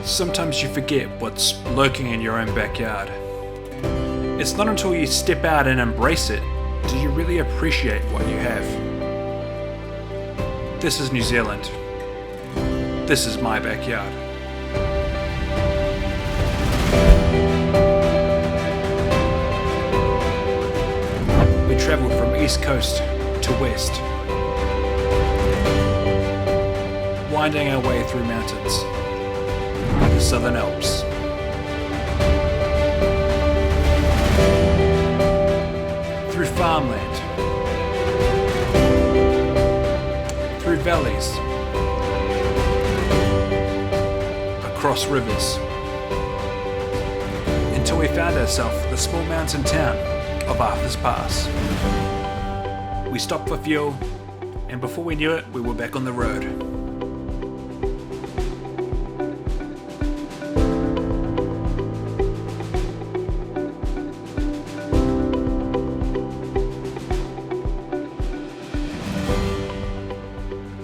Sometimes you forget what's lurking in your own backyard. It's not until you step out and embrace it do you really appreciate what you have. This is New Zealand. This is my backyard. We travelled from east coast to west, winding our way through mountains, the Southern Alps. Through farmland, through valleys, across rivers, until we found ourselves at the small mountain town of Arthur's Pass. We stopped for fuel, and before we knew it, we were back on the road.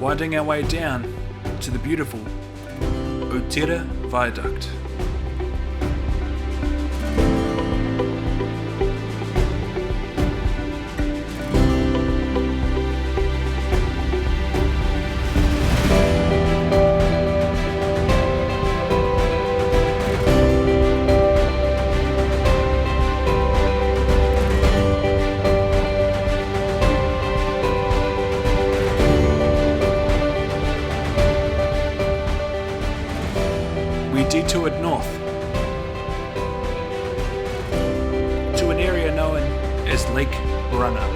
Winding our way down to the beautiful Aotearoa Viaduct. We detoured north to an area known as Lake Runner,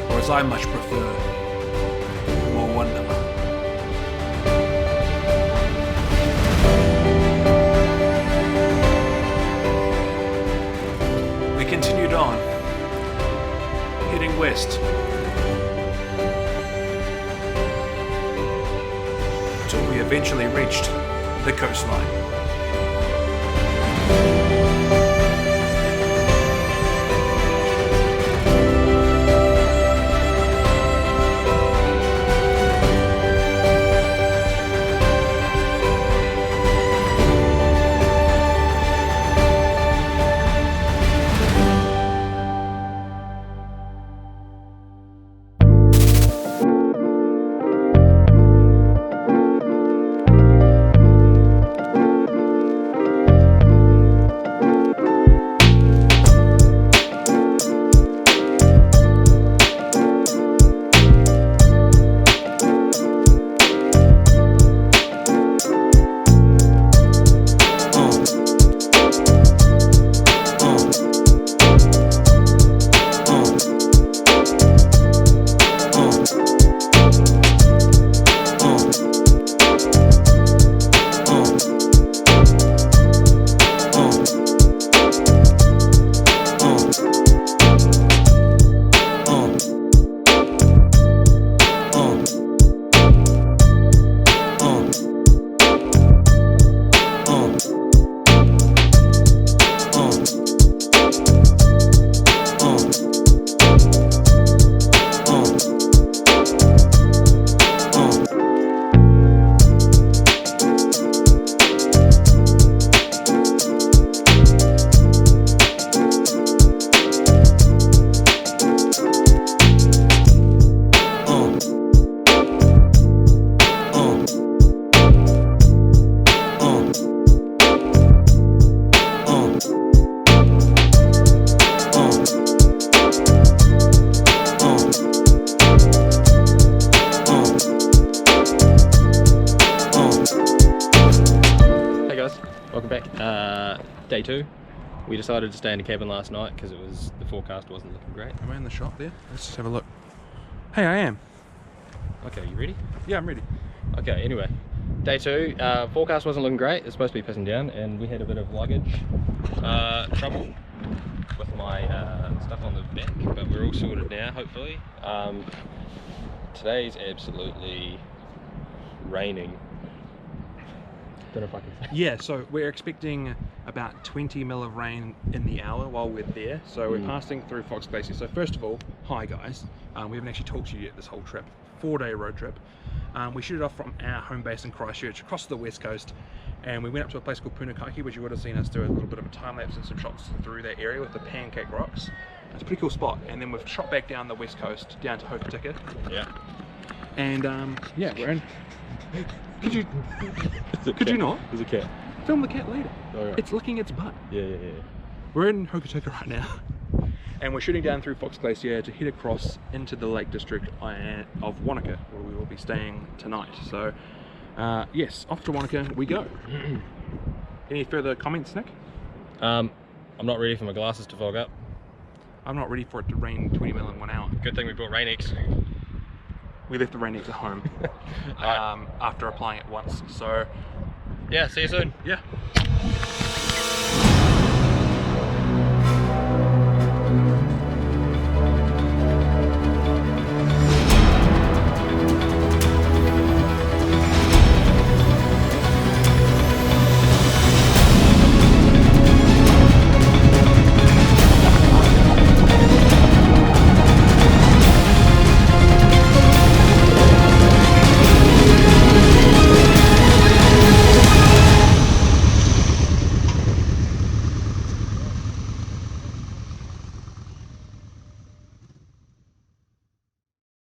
or as I much prefer, Moana. We continued on, heading west, till we eventually reached the coastline. Welcome back. Day 2. We decided to stay in the cabin last night because the forecast wasn't looking great. Am I in the shot there? Let's just have a look. Hey, I am. Okay, you ready? Yeah, I'm ready. Okay, anyway. Day 2. Forecast wasn't looking great. It's supposed to be pissing down and we had a bit of luggage trouble with my stuff on the back, but we're all sorted now, hopefully. Today's absolutely raining. Don't know if I can say. Yeah, so we're expecting about 20 mil of rain in the hour while we're there. So we're passing through Fox Glacier. So first of all, hi guys. We haven't actually talked to you yet this whole trip. 4-day road trip. We shooted off from our home base in Christchurch across the west coast, and we went up to a place called Punakaki, which you would have seen us do a little bit of a time lapse and some shots through that area with the pancake rocks. It's a pretty cool spot. And then we've shot back down the west coast down to Hokitika. Yeah. And yeah, we're in. Could you not? There's a cat. Film the cat later. Oh, right. It's licking its butt. Yeah. We're in Hokitika right now, and we're shooting down through Fox Glacier to head across into the Lake District of Wanaka, where we will be staying tonight. So yes, off to Wanaka we go. Any further comments, Nick? I'm not ready for my glasses to fog up. I'm not ready for it to rain 20 mil in 1 hour. Good thing we brought Rain-X. We left the Rain-X at home after applying it once, so Yeah, see you soon. yeah.